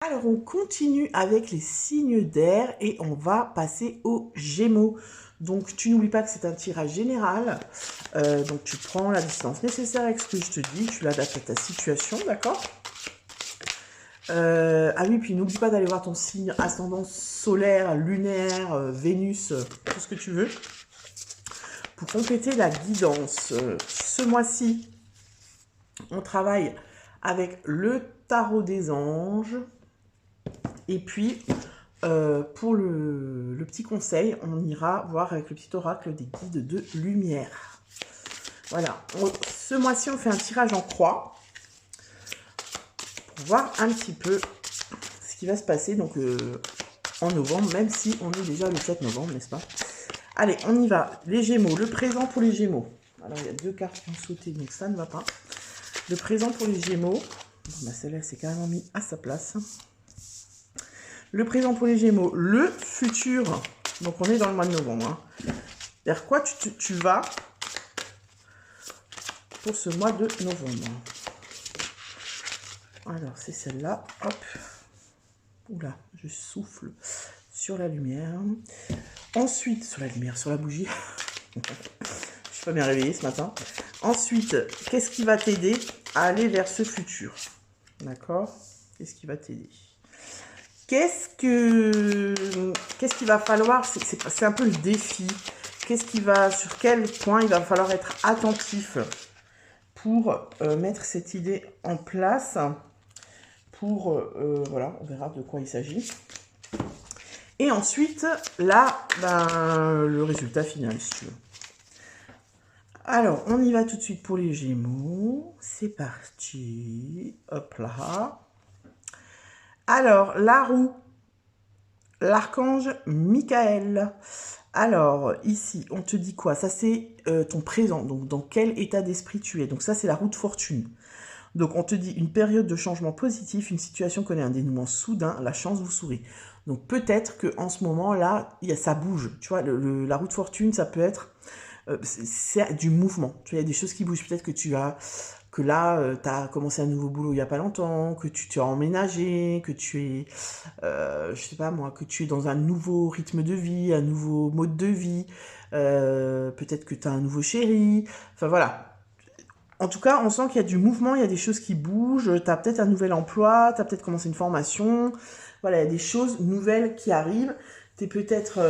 Alors, on continue avec les signes d'air et on va passer aux Gémeaux. Donc, tu n'oublies pas que c'est un tirage général. Donc, tu prends la distance nécessaire avec ce que je te dis. Tu l'adaptes à ta situation, d'accord? Ah oui, puis n'oublie pas d'aller voir ton signe ascendant solaire, lunaire, Vénus, tout ce que tu veux. Pour compléter la guidance, ce mois-ci, on travaille avec le tarot des anges. Et puis, pour le petit conseil, on ira voir avec le petit oracle des guides de lumière. Voilà. Ce mois-ci, on fait un tirage en croix pour voir un petit peu ce qui va se passer donc, en novembre, même si on est déjà le 7 novembre, n'est-ce pas? Allez, on y va. Les Gémeaux, le présent pour les Gémeaux. Alors, il y a deux cartes qui ont sauté, donc ça ne va pas. Le présent pour les Gémeaux. Bon, bah, celle-là, c'est carrément mis à sa place. Le présent pour les Gémeaux, le futur. Donc, on est dans le mois de novembre. Hein. Vers quoi tu vas pour ce mois de novembre? Alors, c'est celle-là. Hop. Oula, je souffle sur la lumière. Ensuite, sur la lumière, sur la bougie. Je suis pas bien réveillée ce matin. Ensuite, qu'est-ce qui va t'aider à aller vers ce futur? D'accord? Qu'est-ce qui va t'aider? Qu'est-ce qu'il va falloir? C'est un peu le défi. Sur quel point il va falloir être attentif pour mettre cette idée en place? Voilà, on verra de quoi il s'agit. Et ensuite, là, le résultat final, si tu veux. Alors, on y va tout de suite pour les Gémeaux. C'est parti. Hop là. Alors, la roue. L'archange Michael. Alors, ici, on te dit quoi? Ça, c'est ton présent. Donc, dans quel état d'esprit tu es? Donc, ça, c'est la roue de fortune. Donc, on te dit une période de changement positif, une situation connaît un dénouement soudain, la chance vous sourit. Donc, peut-être qu'en ce moment-là, ça bouge. Tu vois, la roue de fortune, ça peut être... c'est du mouvement. Tu vois, il y a des choses qui bougent. Peut-être que là, tu as commencé un nouveau boulot il n'y a pas longtemps, que tu t'es emménagé, que tu es, je sais pas moi, que tu es dans un nouveau rythme de vie, un nouveau mode de vie, peut-être que tu as un nouveau chéri, enfin voilà. En tout cas, on sent qu'il y a du mouvement, il y a des choses qui bougent, tu as peut-être un nouvel emploi, tu as peut-être commencé une formation, voilà, il y a des choses nouvelles qui arrivent. Tu es peut-être,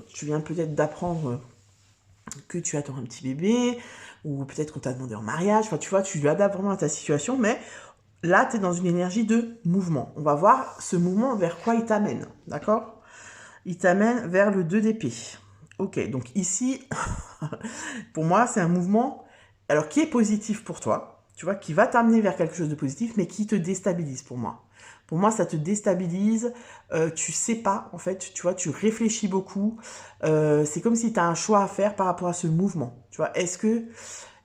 tu viens peut-être d'apprendre que tu attends un petit bébé, ou peut-être qu'on t'a demandé en mariage, enfin tu vois, tu lui adaptes vraiment à ta situation, mais là, tu es dans une énergie de mouvement. On va voir ce mouvement vers quoi il t'amène, d'accord? Il t'amène vers le 2 d'épée. Ok, donc ici, pour moi, c'est un mouvement, alors qui est positif pour toi, tu vois, qui va t'amener vers quelque chose de positif, mais qui te déstabilise pour moi. Pour moi, ça te déstabilise, tu sais pas, en fait, tu vois, tu réfléchis beaucoup, c'est comme si tu as un choix à faire par rapport à ce mouvement, tu vois, est-ce que...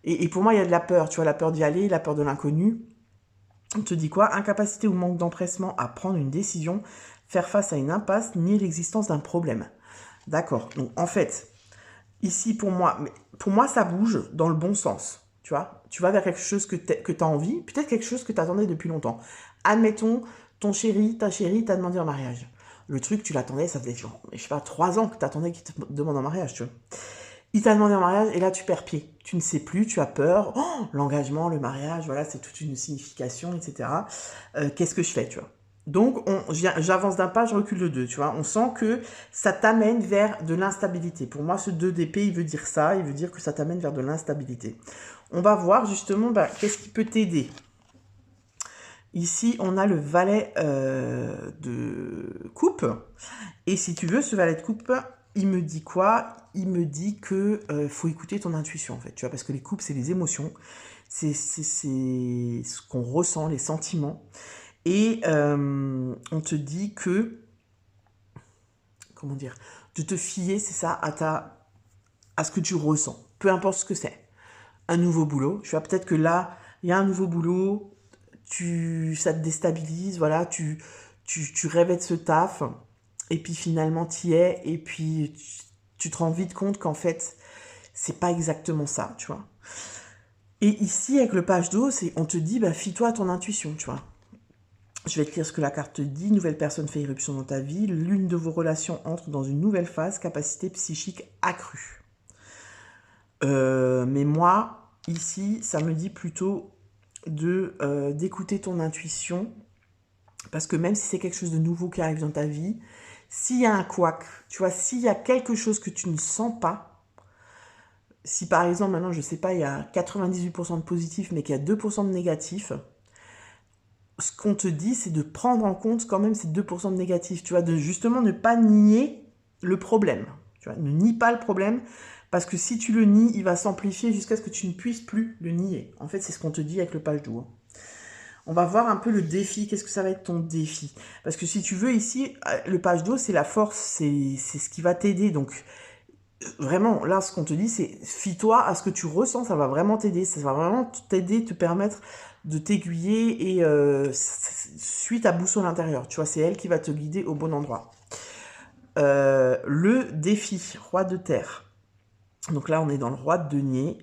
Et pour moi, il y a de la peur, tu vois, la peur d'y aller, la peur de l'inconnu. On te dit quoi? Incapacité ou manque d'empressement à prendre une décision, faire face à une impasse, nier l'existence d'un problème. D'accord, donc en fait, ici pour moi, ça bouge dans le bon sens, tu vois. Tu vas vers quelque chose que tu as envie, peut-être quelque chose que tu attendais depuis longtemps. Admettons, ton chéri, ta chérie t'a demandé en mariage. Le truc, tu l'attendais, ça faisait genre, je sais pas, 3 ans que tu attendais qu'il te demande en mariage, tu vois. Il t'a demandé en mariage et là tu perds pied. Tu ne sais plus, tu as peur. Oh, l'engagement, le mariage, voilà, c'est toute une signification, etc. Qu'est-ce que je fais, tu vois? Donc, j'avance d'un pas, je recule de deux, tu vois. On sent que ça t'amène vers de l'instabilité. Pour moi, ce 2 d'épée, il veut dire ça. Il veut dire que ça t'amène vers de l'instabilité. On va voir justement, qu'est-ce qui peut t'aider. Ici, on a le valet de coupe. Et si tu veux, ce valet de coupe, il me dit quoi? Il me dit que faut écouter ton intuition, en fait. Tu vois, parce que les coupes, c'est les émotions. C'est ce qu'on ressent, les sentiments. Et on te dit que... Comment dire? De te fier, c'est ça, à ce que tu ressens. Peu importe ce que c'est. Un nouveau boulot. Tu vois, peut-être que là, il y a un nouveau boulot. Ça te déstabilise, voilà. Tu rêvais de ce taf. Et puis finalement, t'y es. Et puis, tu te rends vite compte qu'en fait, c'est pas exactement ça, tu vois. Et ici, avec le page d'eau, on te dit, fie-toi à ton intuition, tu vois. Je vais te lire ce que la carte te dit. Nouvelle personne fait irruption dans ta vie. L'une de vos relations entre dans une nouvelle phase. Capacité psychique accrue. Mais moi, ici, ça me dit plutôt d'écouter ton intuition. Parce que même si c'est quelque chose de nouveau qui arrive dans ta vie, s'il y a un couac, tu vois, s'il y a quelque chose que tu ne sens pas, si par exemple, maintenant, je sais pas, il y a 98% de positif, mais qu'il y a 2% de négatif, ce qu'on te dit, c'est de prendre en compte quand même ces 2% de négatif, tu vois, de justement ne pas nier le problème. Tu vois, ne nie pas le problème, parce que si tu le nies, il va s'amplifier jusqu'à ce que tu ne puisses plus le nier. En fait, c'est ce qu'on te dit avec le page d'eau. On va voir un peu le défi. Qu'est-ce que ça va être ton défi? Parce que si tu veux, ici, le page d'eau, c'est la force, c'est ce qui va t'aider. Donc, vraiment, là, ce qu'on te dit, c'est fie-toi à ce que tu ressens, ça va vraiment t'aider. Ça va vraiment t'aider, te permettre de t'aiguiller et suis ta boussole intérieure. Tu vois, c'est elle qui va te guider au bon endroit. Le défi, roi de terre. Donc là, on est dans le roi de denier.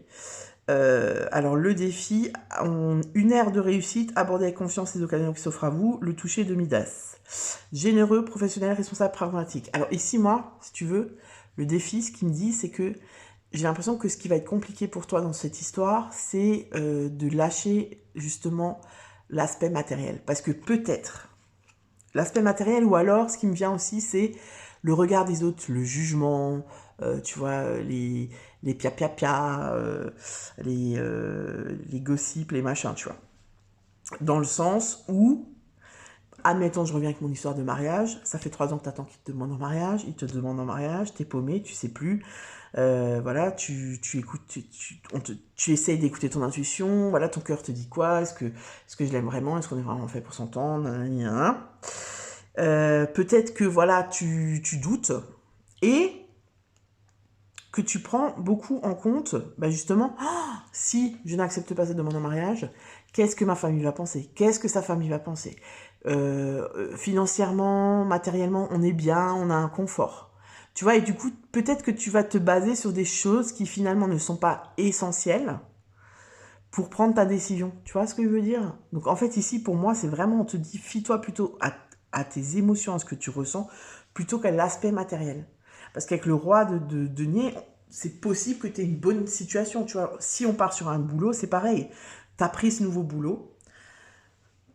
Alors le défi, une ère de réussite, aborder avec confiance les occasions qui s'offrent à vous, le toucher de Midas. Généreux, professionnel, responsable, pragmatique. Alors ici, moi, si tu veux, le défi, ce qu'il me dit, c'est que j'ai l'impression que ce qui va être compliqué pour toi dans cette histoire, c'est de lâcher justement l'aspect matériel. Parce que peut-être, l'aspect matériel, ou alors ce qui me vient aussi, c'est le regard des autres, le jugement, tu vois, les pia-pia-pia, les gossips, les machins, tu vois. Dans le sens où, admettons, je reviens avec mon histoire de mariage, ça fait 3 ans que tu attends qu'il te demande en mariage, il te demande en mariage, t'es paumé, tu sais plus, voilà, tu écoutes, tu essayes d'écouter ton intuition, voilà, ton cœur te dit quoi, est-ce que je l'aime vraiment, est-ce qu'on est vraiment fait pour s'entendre, peut-être que, voilà, tu doutes, et que tu prends beaucoup en compte, bah justement, si je n'accepte pas cette demande en mariage, qu'est-ce que ma famille va penser? Qu'est-ce que sa famille va penser? Financièrement, matériellement, on est bien, on a un confort. Tu vois, et du coup, peut-être que tu vas te baser sur des choses qui finalement ne sont pas essentielles pour prendre ta décision. Tu vois ce que je veux dire? Donc en fait, ici, pour moi, c'est vraiment, on te dit, fie-toi plutôt à tes émotions, à ce que tu ressens, plutôt qu'à l'aspect matériel. Parce qu'avec le roi de denier, c'est possible que tu aies une bonne situation, tu vois. Si on part sur un boulot, c'est pareil. Tu as pris ce nouveau boulot,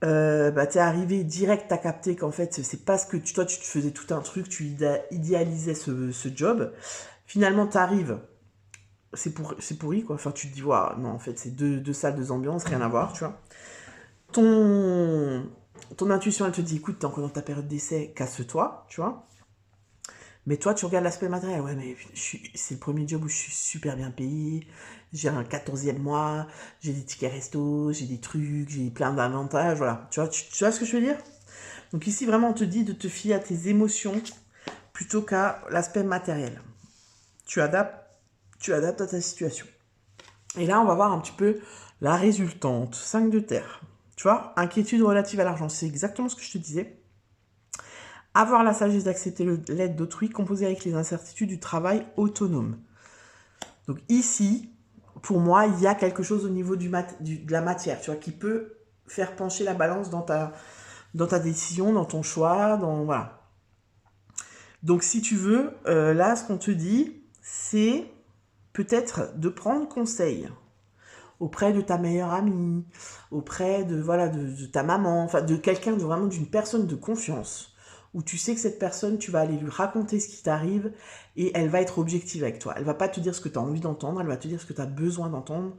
bah, tu es arrivé direct, tu as capté qu'en fait, c'est parce que toi, tu te faisais tout un truc, tu idéalisais ce job. Finalement, tu arrives, c'est pourri, quoi. Enfin, tu te dis, waouh, non, en fait, c'est deux salles, deux ambiances, rien à voir, tu vois. Ton intuition, elle te dit, écoute, t'es encore dans ta période d'essai, casse-toi, tu vois. Mais toi, tu regardes l'aspect matériel. Ouais, mais c'est le premier job où je suis super bien payé. J'ai un 14e mois, j'ai des tickets resto, j'ai des trucs, j'ai plein d'avantages, voilà. Tu vois ce que je veux dire? Donc ici, vraiment, on te dit de te fier à tes émotions plutôt qu'à l'aspect matériel. Tu adaptes à ta situation. Et là, on va voir un petit peu la résultante. 5 de terre. Tu vois, inquiétude relative à l'argent. C'est exactement ce que je te disais. Avoir la sagesse d'accepter l'aide d'autrui, composer avec les incertitudes du travail autonome. Donc ici, pour moi, il y a quelque chose au niveau de la matière, tu vois, qui peut faire pencher la balance dans ta décision, dans ton choix, voilà. Donc si tu veux, là, ce qu'on te dit, c'est peut-être de prendre conseil auprès de ta meilleure amie, auprès de ta maman, enfin de quelqu'un, vraiment d'une personne de confiance, où tu sais que cette personne, tu vas aller lui raconter ce qui t'arrive et elle va être objective avec toi. Elle va pas te dire ce que tu as envie d'entendre, elle va te dire ce que tu as besoin d'entendre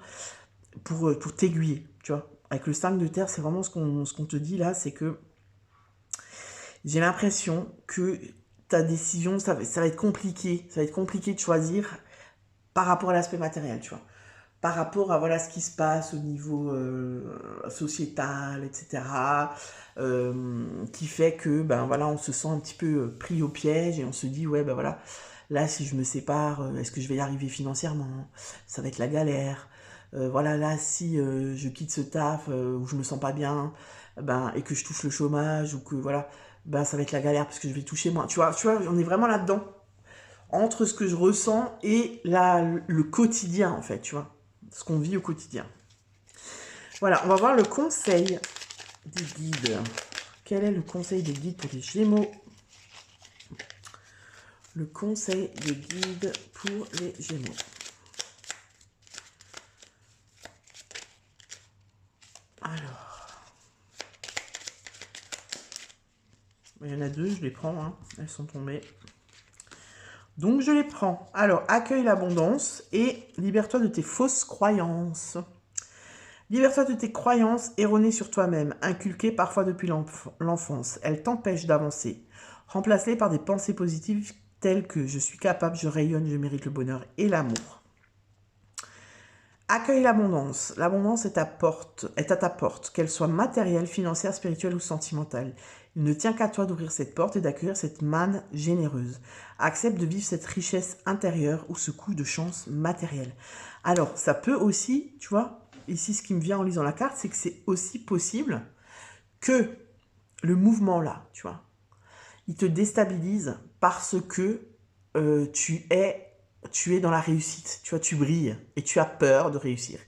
pour t'aiguiller, tu vois. Avec le 5 de terre, c'est vraiment ce qu'on te dit là, c'est que j'ai l'impression que ta décision, ça va être compliqué. Ça va être compliqué de choisir par rapport à l'aspect matériel, tu vois. Par rapport à voilà ce qui se passe au niveau sociétal, etc., qui fait que ben voilà, on se sent un petit peu pris au piège et on se dit ouais ben voilà, là si je me sépare, est-ce que je vais y arriver financièrement? Ça va être la galère. Voilà, là si je quitte ce taf où je me sens pas bien, ben et que je touche le chômage ou que voilà, ben ça va être la galère parce que je vais toucher moins. Tu vois, on est vraiment là-dedans entre ce que je ressens et le quotidien en fait, tu vois. Ce qu'on vit au quotidien. Voilà, on va voir le conseil des guides. Quel est le conseil des guides pour les Gémeaux? Le conseil des guides pour les Gémeaux. Alors. Il y en a deux, je les prends. Hein. Elles sont tombées. Donc, je les prends. Alors, accueille l'abondance et libère-toi de tes fausses croyances. Libère-toi de tes croyances erronées sur toi-même, inculquées parfois depuis l'enfance. Elles t'empêchent d'avancer. Remplace-les par des pensées positives telles que je suis capable, je rayonne, je mérite le bonheur et l'amour. Accueille l'abondance. L'abondance est à ta porte, qu'elle soit matérielle, financière, spirituelle ou sentimentale. Il ne tient qu'à toi d'ouvrir cette porte et d'accueillir cette manne généreuse. Accepte de vivre cette richesse intérieure ou ce coup de chance matérielle. Alors, ça peut aussi, tu vois, ici ce qui me vient en lisant la carte, c'est que c'est aussi possible que le mouvement là, tu vois, il te déstabilise parce que tu es dans la réussite, tu vois, tu brilles et tu as peur de réussir.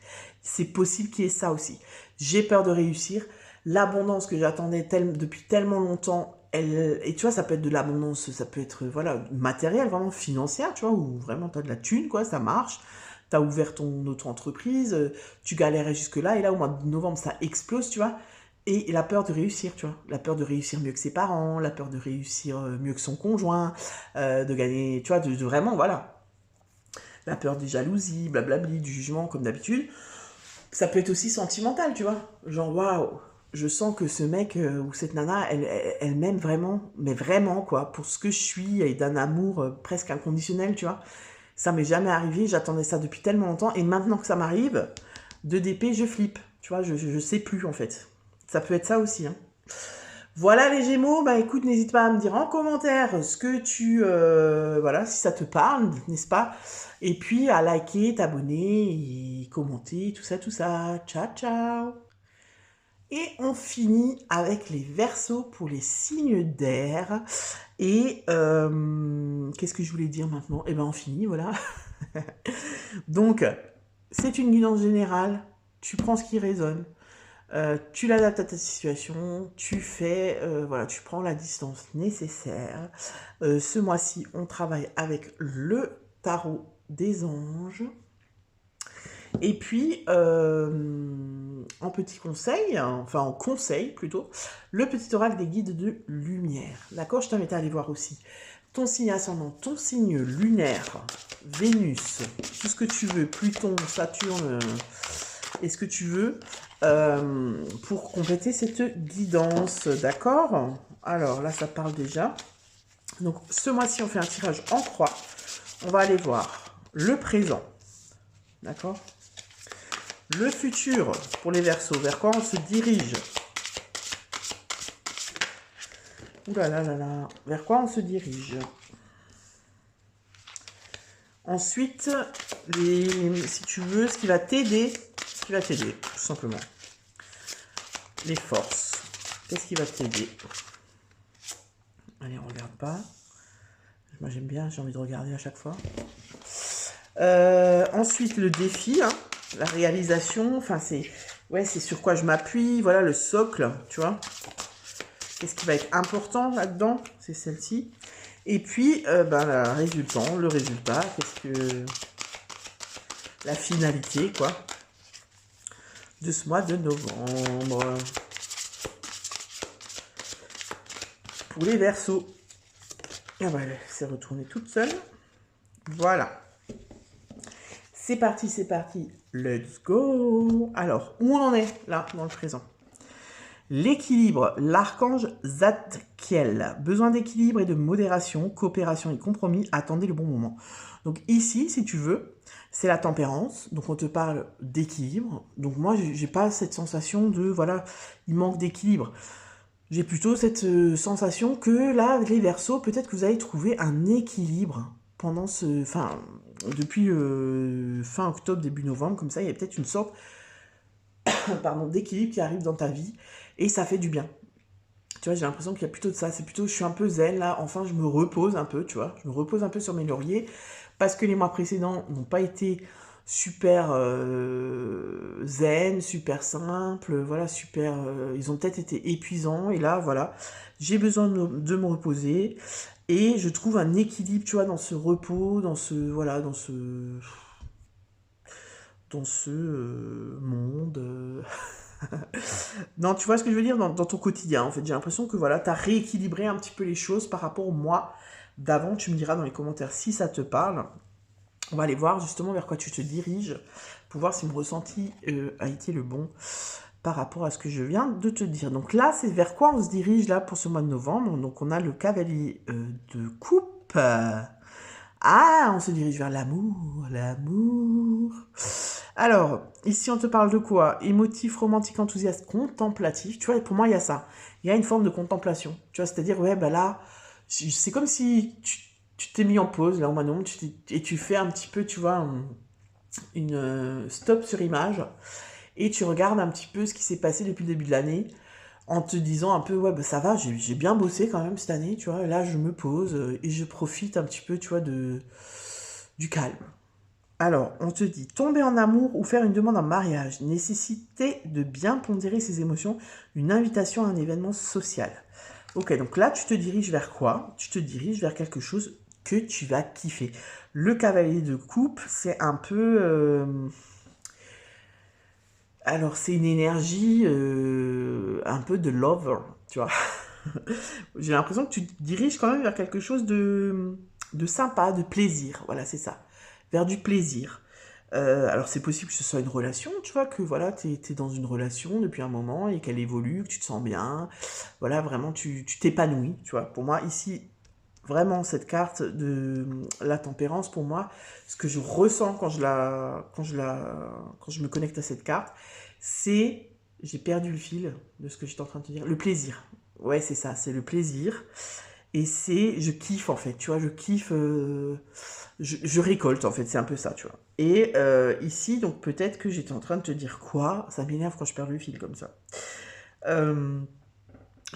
C'est possible qu'il y ait ça aussi. J'ai peur de réussir. L'abondance que j'attendais depuis tellement longtemps, et tu vois, ça peut être de l'abondance, ça peut être voilà, matérielle, vraiment financière, tu vois, où vraiment tu as de la thune, quoi, ça marche. Tu as ouvert ton auto-entreprise, tu galérais jusque-là, et là, au mois de novembre, ça explose, tu vois. Et la peur de réussir, tu vois. La peur de réussir mieux que ses parents, la peur de réussir mieux que son conjoint, de gagner, tu vois, de vraiment, voilà. La peur des jalousies, blablabli, du jugement, comme d'habitude. Ça peut être aussi sentimental, tu vois. Genre, waouh, je sens que ce mec ou cette nana, elle m'aime vraiment, mais vraiment, quoi, pour ce que je suis, et d'un amour presque inconditionnel, tu vois. Ça m'est jamais arrivé, j'attendais ça depuis tellement longtemps, et maintenant que ça m'arrive, de DP, je flippe. Tu vois, je sais plus, en fait. Ça peut être ça aussi, hein. Voilà les Gémeaux, bah écoute, n'hésite pas à me dire en commentaire ce que tu... voilà, si ça te parle, n'est-ce pas? Et puis à liker, t'abonner, et commenter, tout ça, tout ça. Ciao, ciao! Et on finit avec les Verseaux pour les signes d'air. Et qu'est-ce que je voulais dire maintenant? Eh ben on finit, voilà. Donc, c'est une guidance générale. Tu prends ce qui résonne. Tu l'adaptes à ta situation, tu fais, voilà, tu prends la distance nécessaire. Ce mois-ci, on travaille avec le tarot des anges. Et puis, en petit conseil, enfin en conseil plutôt, le petit oracle des guides de lumière. D'accord, je t'invite à aller voir aussi ton signe ascendant, ton signe lunaire, Vénus, tout ce que tu veux, Pluton, Saturne, et ce que tu veux, pour compléter cette guidance, d'accord? Alors là, ça parle déjà. Donc ce mois-ci, on fait un tirage en croix. On va aller voir le présent, d'accord? Le futur pour les Verseaux, vers quoi on se dirige? Ouh là là là là, vers quoi on se dirige? Ensuite, si tu veux, ce qui va t'aider, tout simplement. Les forces. Qu'est-ce qui va t'aider? Allez, on regarde pas. Moi, j'aime bien, j'ai envie de regarder à chaque fois. Ensuite, le défi, hein, la réalisation. Enfin, c'est sur quoi je m'appuie. Voilà, le socle, tu vois. Qu'est-ce qui va être important là-dedans? C'est celle-ci. Et puis, le résultat, la finalité, quoi, de ce mois de novembre. Pour les Verseaux. Ah bah, elle s'est retournée toute seule. Voilà. C'est parti, let's go. Alors, où on en est, là, dans le présent? L'équilibre, l'archange Zadkiel. Besoin d'équilibre et de modération, coopération et compromis, attendez le bon moment. Donc ici, si tu veux, c'est la tempérance. Donc on te parle d'équilibre. Donc moi, j'ai pas cette sensation de, voilà, il manque d'équilibre. J'ai plutôt cette sensation que là, les Verseaux, peut-être que vous allez trouver un équilibre pendant depuis fin octobre, début novembre, comme ça, il y a peut-être une sorte d'équilibre qui arrive dans ta vie et ça fait du bien. Tu vois, j'ai l'impression qu'il y a plutôt de ça. C'est plutôt, je suis un peu zen là, enfin, je me repose un peu, tu vois. Je me repose un peu sur mes lauriers parce que les mois précédents n'ont pas été super zen, super simple, voilà, super... ils ont peut-être été épuisants, et là, voilà, j'ai besoin de me reposer, et je trouve un équilibre, tu vois, dans ce repos, dans ce... Voilà, dans ce monde... Non, tu vois ce que je veux dire dans ton quotidien, en fait. J'ai l'impression que, voilà, tu as rééquilibré un petit peu les choses par rapport au moi d'avant. Tu me diras dans les commentaires si ça te parle. On va aller voir justement vers quoi tu te diriges pour voir si mon ressenti a été le bon par rapport à ce que je viens de te dire. Donc là, c'est vers quoi on se dirige là pour ce mois de novembre. Donc on a le cavalier de coupe. Ah, on se dirige vers l'amour, l'amour. Alors, ici on te parle de quoi? Émotif, romantique, enthousiaste, contemplatif. Tu vois, pour moi, il y a ça. Il y a une forme de contemplation. Tu vois, c'est-à-dire, ouais, bah là, c'est comme si tu t'es mis en pause, là, au Manon, et tu fais un petit peu, tu vois, une stop sur image, et tu regardes un petit peu ce qui s'est passé depuis le début de l'année, en te disant un peu, ouais, bah ça va, j'ai bien bossé quand même cette année, tu vois, là, je me pose, et je profite un petit peu, tu vois, du calme. Alors, on te dit tomber en amour ou faire une demande en mariage, nécessité de bien pondérer ses émotions, une invitation à un événement social. Ok, donc là, tu te diriges vers quoi? Tu te diriges vers quelque chose que tu vas kiffer. Le cavalier de coupe, c'est un peu... Alors, c'est une énergie un peu de lover, tu vois. J'ai l'impression que tu te diriges quand même vers quelque chose de sympa, de plaisir. Voilà, c'est ça. Vers du plaisir. Alors c'est possible que ce soit une relation, tu vois, que voilà, tu es dans une relation depuis un moment et qu'elle évolue, que tu te sens bien. Voilà, vraiment, tu t'épanouis, tu vois. Pour moi, ici, vraiment, cette carte de la tempérance, pour moi, ce que je ressens quand je me connecte à cette carte, c'est, j'ai perdu le fil de ce que j'étais en train de te dire, le plaisir. Ouais, c'est ça, c'est le plaisir. Et c'est, je kiffe en fait, tu vois, je kiffe, je récolte en fait, c'est un peu ça, tu vois. Et ici, donc peut-être que j'étais en train de te dire quoi, ça m'énerve quand je perds le fil comme ça. Euh,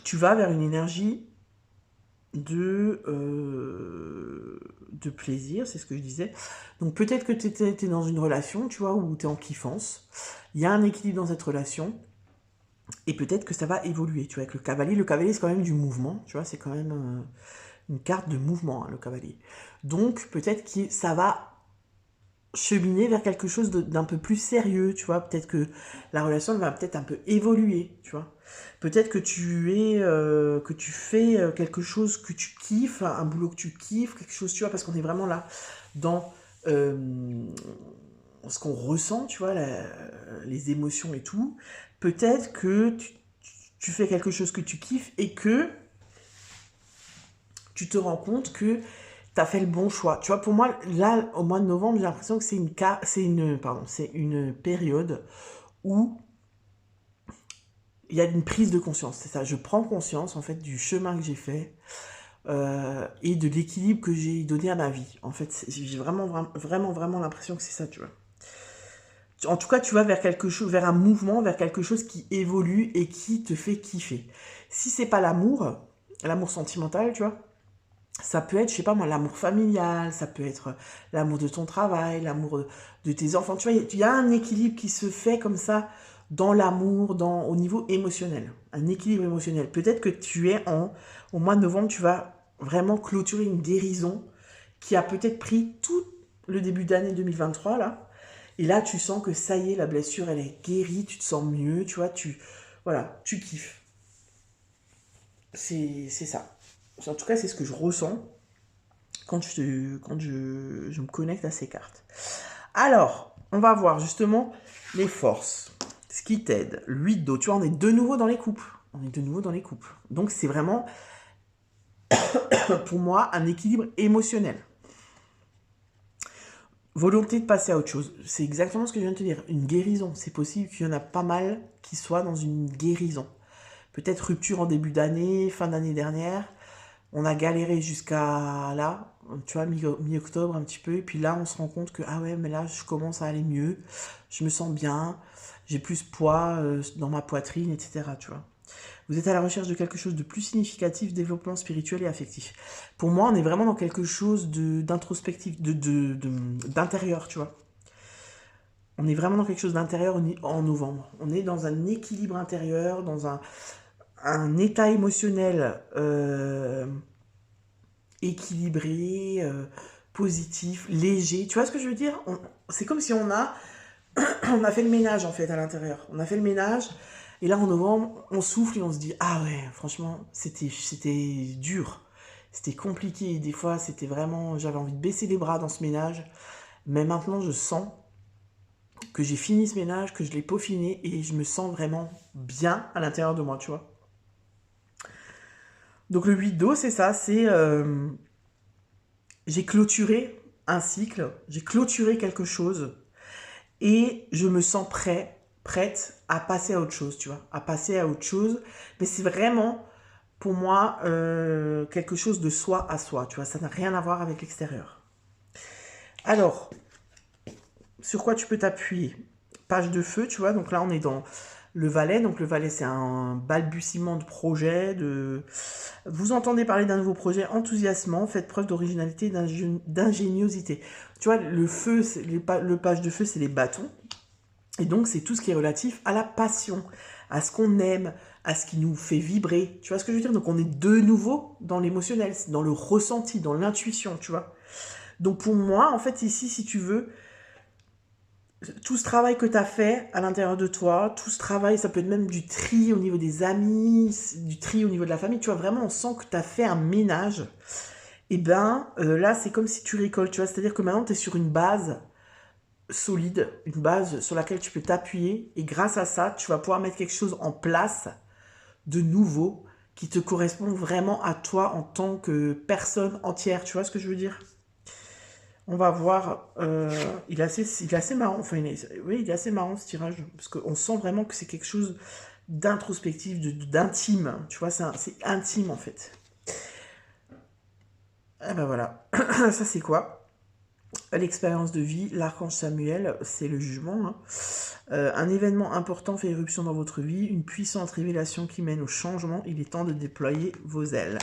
Tu vas vers une énergie de plaisir, c'est ce que je disais. Donc peut-être que tu es dans une relation, tu vois, où tu es en kiffance. Il y a un équilibre dans cette relation. Et peut-être que ça va évoluer, tu vois, avec le cavalier. Le cavalier, c'est quand même du mouvement, tu vois, c'est quand même une carte de mouvement, hein, le cavalier. Donc peut-être que ça va cheminer vers quelque chose d'un peu plus sérieux, tu vois. Peut-être que la relation va peut-être un peu évoluer, tu vois. Peut-être que que tu fais quelque chose que tu kiffes, un boulot que tu kiffes, quelque chose, tu vois, parce qu'on est vraiment là dans ce qu'on ressent, tu vois, les émotions et tout. Peut-être que tu fais quelque chose que tu kiffes et que tu te rends compte que tu as fait le bon choix. Tu vois, pour moi, là, au mois de novembre, j'ai l'impression que c'est une période où il y a une prise de conscience. C'est ça, je prends conscience, en fait, du chemin que j'ai fait et de l'équilibre que j'ai donné à ma vie. En fait, j'ai vraiment l'impression que c'est ça, tu vois. En tout cas, tu vas vers quelque chose, vers un mouvement, vers quelque chose qui évolue et qui te fait kiffer. Si c'est pas l'amour sentimental, tu vois, ça peut être, je sais pas moi, l'amour familial, ça peut être l'amour de ton travail, l'amour de tes enfants. Tu vois, il y a un équilibre qui se fait comme ça dans l'amour, au niveau émotionnel. Un équilibre émotionnel. Peut-être que au mois de novembre, tu vas vraiment clôturer une guérison qui a peut-être pris tout le début d'année 2023, là. Et là, tu sens que ça y est, la blessure, elle est guérie, tu te sens mieux, tu vois, voilà, tu kiffes. C'est ça. En tout cas, c'est ce que je ressens quand je me connecte à ces cartes. Alors, on va voir justement les forces, ce qui t'aide, l'huile d'eau. Tu vois, on est de nouveau dans les coupes. On est de nouveau dans les coupes. Donc, c'est vraiment, pour moi, un équilibre émotionnel. Volonté de passer à autre chose. C'est exactement ce que je viens de te dire. Une guérison. C'est possible qu'il y en a pas mal qui soient dans une guérison. Peut-être rupture en début d'année, fin d'année dernière. On a galéré jusqu'à là, tu vois, mi-octobre un petit peu. Et puis là, on se rend compte que, ah ouais, mais là, je commence à aller mieux. Je me sens bien. J'ai plus de poids dans ma poitrine, etc. Tu vois. Vous êtes à la recherche de quelque chose de plus significatif, développement spirituel et affectif. Pour moi, on est vraiment dans quelque chose d'introspectif, d'intérieur, tu vois. On est vraiment dans quelque chose d'intérieur en novembre. On est dans un équilibre intérieur, dans un état émotionnel équilibré, positif, léger. Tu vois ce que je veux dire? C'est comme si on a fait le ménage en fait à l'intérieur. On a fait le ménage et là en novembre, on souffle et on se dit ah ouais, franchement, c'était dur. C'était compliqué. Des fois, c'était vraiment, j'avais envie de baisser les bras dans ce ménage. Mais maintenant, je sens que j'ai fini ce ménage, que je l'ai peaufiné et je me sens vraiment bien à l'intérieur de moi, tu vois. Donc le 8 d'eau, c'est ça, c'est j'ai clôturé un cycle, j'ai clôturé quelque chose et je me sens prête à passer à autre chose, tu vois, à passer à autre chose. Mais c'est vraiment, pour moi, quelque chose de soi à soi, tu vois, ça n'a rien à voir avec l'extérieur. Alors, sur quoi tu peux t'appuyer? Page de feu, tu vois, donc là on est dans le valet. Donc le valet, c'est un balbutiement de projet. Vous entendez parler d'un nouveau projet enthousiasmant, faites preuve d'originalité et d'ingéniosité. Tu vois, le feu, le page de feu, c'est les bâtons. Et donc c'est tout ce qui est relatif à la passion, à ce qu'on aime, à ce qui nous fait vibrer. Tu vois ce que je veux dire? Donc on est de nouveau dans l'émotionnel, dans le ressenti, dans l'intuition, tu vois. Donc pour moi, en fait, ici, si tu veux, tout ce travail que tu as fait à l'intérieur de toi, tout ce travail, ça peut être même du tri au niveau des amis, du tri au niveau de la famille, tu vois, vraiment, on sent que tu as fait un ménage. Et ben là, c'est comme si tu récoltes, tu vois, c'est-à-dire que maintenant, tu es sur une base solide, une base sur laquelle tu peux t'appuyer, et grâce à ça, tu vas pouvoir mettre quelque chose en place de nouveau qui te correspond vraiment à toi en tant que personne entière, tu vois ce que je veux dire? On va voir, il est assez marrant, enfin, oui, il est assez marrant ce tirage, parce qu'on sent vraiment que c'est quelque chose d'introspectif, d'intime, tu vois, c'est intime en fait. Et ben voilà, ça c'est quoi? L'expérience de vie, l'archange Samuel, c'est le jugement. Hein. Un événement important fait éruption dans votre vie, une puissante révélation qui mène au changement, il est temps de déployer vos ailes.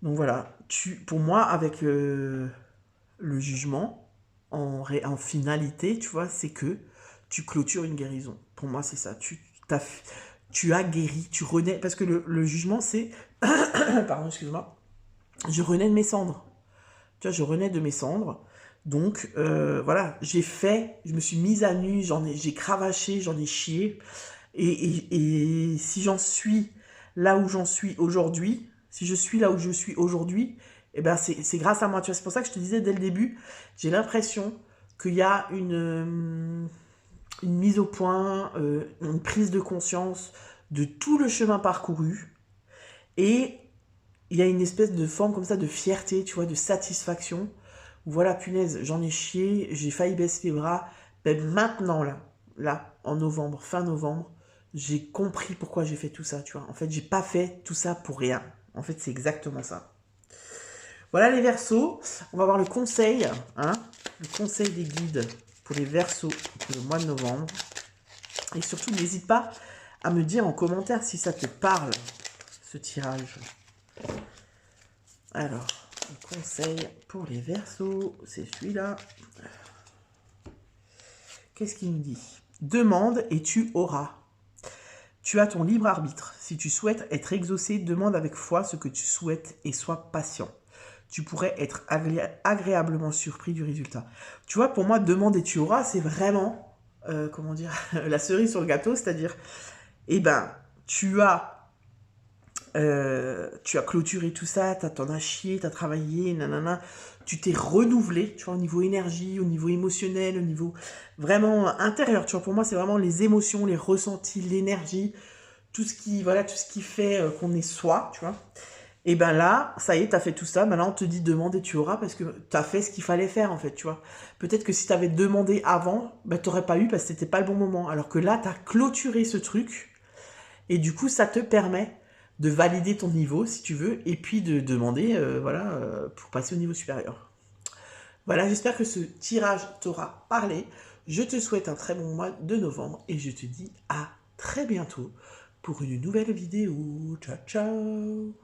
Donc voilà, pour moi, avec le jugement, en finalité, tu vois, c'est que tu clôtures une guérison. Pour moi, c'est ça. Tu as guéri, tu renais. Parce que le jugement, c'est. Pardon, excuse-moi. Je renais de mes cendres. Tu vois, je renais de mes cendres. Donc, voilà, j'ai fait, je me suis mise à nu, j'ai cravaché, j'en ai chié. Et si j'en suis là où j'en suis aujourd'hui, si je suis là où je suis aujourd'hui, eh ben c'est grâce à moi. Tu vois, c'est pour ça que je te disais dès le début, j'ai l'impression qu'il y a une mise au point, une prise de conscience de tout le chemin parcouru. Et il y a une espèce de forme comme ça de fierté, tu vois, de satisfaction. Voilà, punaise, j'en ai chié, j'ai failli baisser les bras. Ben maintenant, là, en novembre, fin novembre, j'ai compris pourquoi j'ai fait tout ça, tu vois. En fait, j'ai pas fait tout ça pour rien. En fait, c'est exactement ça. Voilà les Verseaux. On va voir le conseil, hein, le conseil des guides pour les Verseaux pour le mois de novembre. Et surtout, n'hésite pas à me dire en commentaire si ça te parle, ce tirage. Alors, le conseil pour les Verseaux, c'est celui-là. Qu'est-ce qu'il me dit? Demande et tu auras. Tu as ton libre arbitre. Si tu souhaites être exaucé, demande avec foi ce que tu souhaites et sois patient. Tu pourrais être agréablement surpris du résultat. Tu vois, pour moi, demande et tu auras, c'est vraiment, comment dire, la cerise sur le gâteau, c'est-à-dire, eh ben, tu as clôturé tout ça, t'en as chié, t'as travaillé, nanana, tu t'es renouvelé, tu vois, au niveau énergie, au niveau émotionnel, au niveau vraiment intérieur, tu vois, pour moi, c'est vraiment les émotions, les ressentis, l'énergie, tout ce qui fait qu'on est soi, tu vois. Et ben là, ça y est, t'as fait tout ça, maintenant on te dit demande et tu auras, parce que t'as fait ce qu'il fallait faire, en fait, tu vois. Peut-être que si t'avais demandé avant, ben t'aurais pas eu, parce que c'était pas le bon moment, alors que là, t'as clôturé ce truc, et du coup, ça te permet de valider ton niveau, si tu veux, et puis de demander, pour passer au niveau supérieur. Voilà, j'espère que ce tirage t'aura parlé. Je te souhaite un très bon mois de novembre, et je te dis à très bientôt pour une nouvelle vidéo. Ciao, ciao!